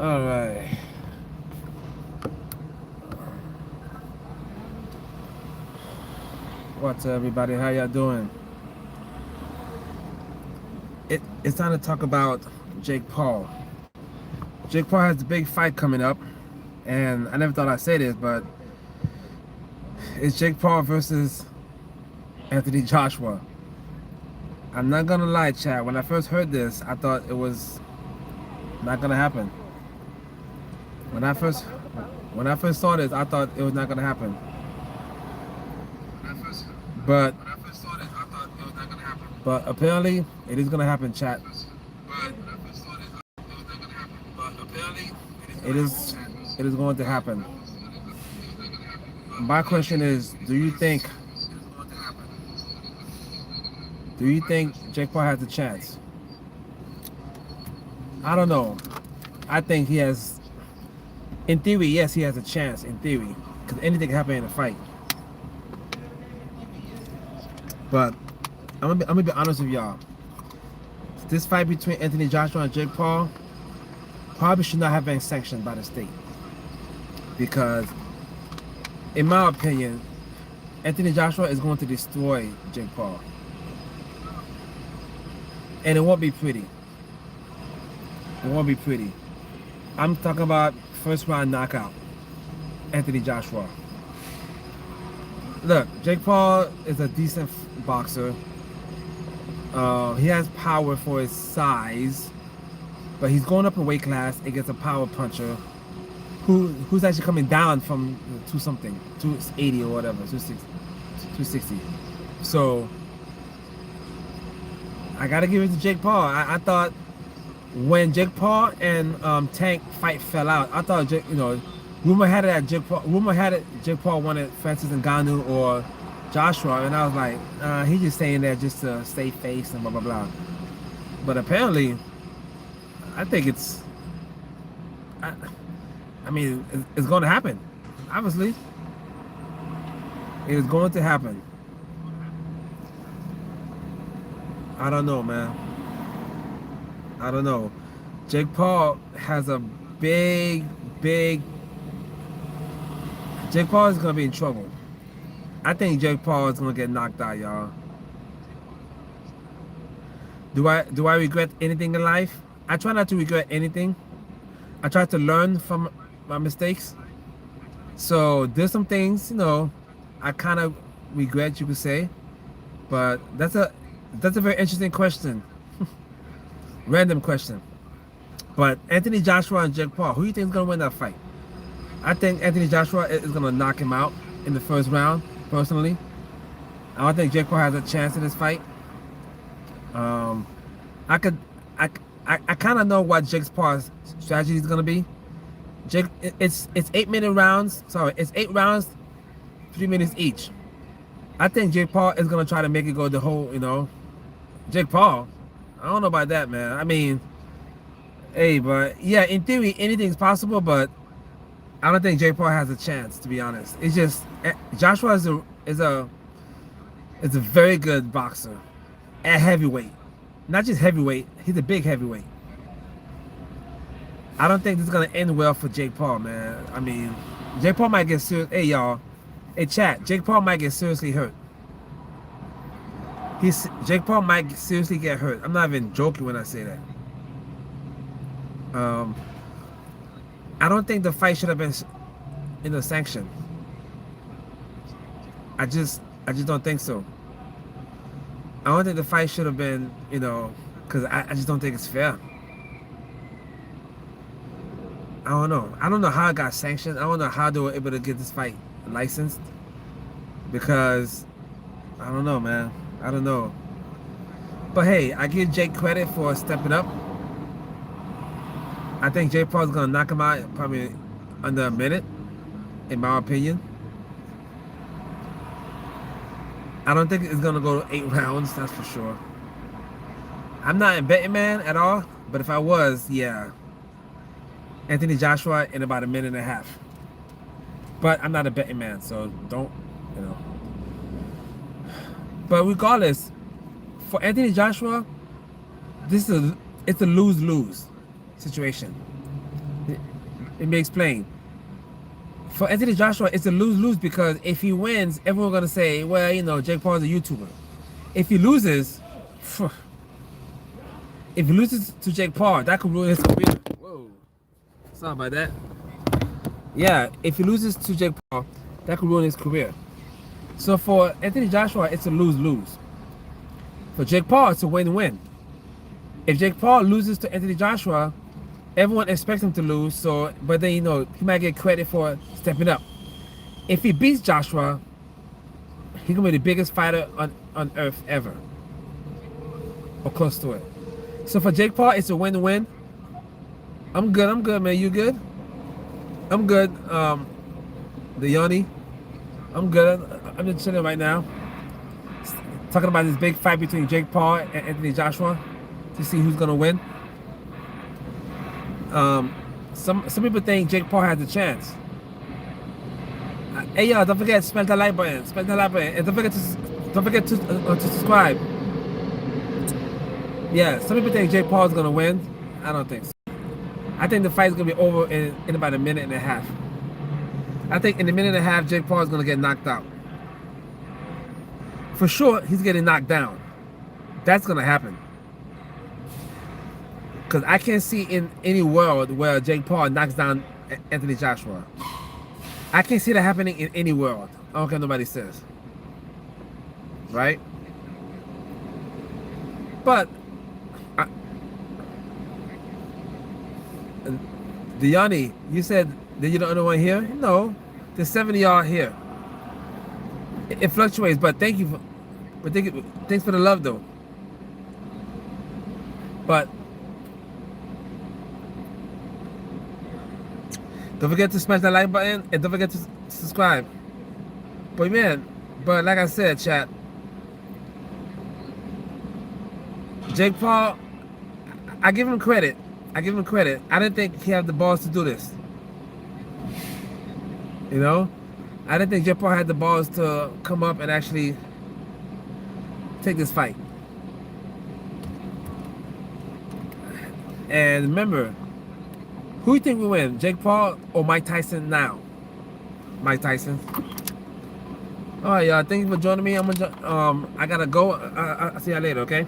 All right. What's up, everybody? How y'all doing? It's time to talk about Jake Paul. Jake Paul has a big fight coming up, and I never thought I'd say this, but it's Jake Paul versus Anthony Joshua. I'm not gonna lie, Chad. When I first heard this, I thought it was not gonna happen. When I first saw this, I thought it was not gonna happen. But apparently it is gonna happen, chat. It is going to happen. My question is, do you think Jake Paul has a chance? I don't know. I think he has. In theory, yes, he has a chance. In theory, because anything can happen in a fight. But I'm gonna be honest with y'all. This fight between Anthony Joshua and Jake Paul probably should not have been sanctioned by the state, because, in my opinion, Anthony Joshua is going to destroy Jake Paul, and it won't be pretty. It won't be pretty. I'm talking about first round knockout, Anthony Joshua. Look, Jake Paul is a decent boxer. He has power for his size, but he's going up a weight class against a power puncher who's actually coming down from 280 or whatever, 260. So I gotta give it to Jake Paul. I thought when Jake Paul and Tank fight fell out, I thought rumor had it Jake Paul wanted Francis Ngannou or Joshua, and I was like, he's just saying that just to save face and blah blah blah. But apparently, I think it's. I mean, it's going to happen. Obviously, it is going to happen. I don't know, man. I don't know. Jake Paul has a big. Jake Paul is going to be in trouble. I think Jake Paul is going to get knocked out, y'all. Do I regret anything in life? I try not to regret anything. I try to learn from my mistakes. So there's some things, I kind of regret, you could say. But that's a very interesting question. Random question. But Anthony Joshua and Jake Paul, who do you think is going to win that fight? I think Anthony Joshua is going to knock him out in the first round, personally. I don't think Jake Paul has a chance in this fight. I kind of know what Jake Paul's strategy is going to be. It's 8-minute rounds. Sorry, it's 8 rounds, 3 minutes each. I think Jake Paul is going to try to make it go the whole, Jake Paul, I don't know about that, man. I mean, hey, but yeah, in theory, anything's possible, but I don't think Jake Paul has a chance, to be honest. It's just Joshua is a very good boxer at heavyweight. Not just heavyweight, he's a big heavyweight. I don't think this is gonna end well for Jake Paul, man. I mean, Jake Paul might get serious. Hey, y'all. Hey, chat. Jake Paul might get seriously hurt. Jake Paul might seriously get hurt. I'm not even joking when I say that. I don't think the fight should have been sanctioned. I just don't think so. I don't think the fight should have been, because I just don't think it's fair. I don't know. I don't know how it got sanctioned. I don't know how they were able to get this fight licensed. Because, I don't know, man. I don't know. But hey, I give Jake credit for stepping up. I think Jake Paul's going to knock him out probably under a minute, in my opinion. I don't think it's going to go 8 rounds, that's for sure. I'm not a betting man at all, but if I was, yeah. Anthony Joshua in about 1.5 minutes. But I'm not a betting man, so don't, But regardless, for Anthony Joshua, it's a lose-lose situation. Let me explain. For Anthony Joshua, it's a lose-lose because if he wins, everyone's gonna say, well, you know, Jake Paul's a YouTuber. If he loses, to Jake Paul, that could ruin his career. Whoa. Sorry about that. Yeah, if he loses to Jake Paul, that could ruin his career. So for Anthony Joshua, it's a lose-lose. For Jake Paul, it's a win-win. If Jake Paul loses to Anthony Joshua, everyone expects him to lose, so but then, you know, he might get credit for stepping up. If he beats Joshua, he can be the biggest fighter on earth ever. Or close to it. So for Jake Paul, it's a win-win. I'm good, man. You good? I'm good. The Yanni. I'm good. I'm just chilling right now. Talking about this big fight between Jake Paul and Anthony Joshua to see who's gonna win. Some people think Jake Paul has a chance. Hey y'all, don't forget to smash that like button. Smash that like button, and don't forget to subscribe. Yeah, some people think Jake Paul is gonna win. I don't think so. I think the fight is gonna be over in about a minute and a half. I think in a minute and a half, Jake Paul is gonna get knocked out. For sure, he's getting knocked down. That's gonna happen. Because I can't see in any world where Jake Paul knocks down Anthony Joshua. I can't see that happening in any world. I don't care what nobody says. Right? But Diani, you said that you're the only one here? No. There's 7 of y'all here. It fluctuates, but thanks for the love though. But don't forget to smash that like button and don't forget to subscribe. But man, like I said, chat, Jake Paul, I give him credit. I didn't think he had the balls to do this. You know? I didn't think Jake Paul had the balls to come up and actually take this fight. And remember, who do you think will win? Jake Paul or Mike Tyson now? Mike Tyson. All right, y'all. Thank you for joining me. I gotta go. I'll see y'all later, okay?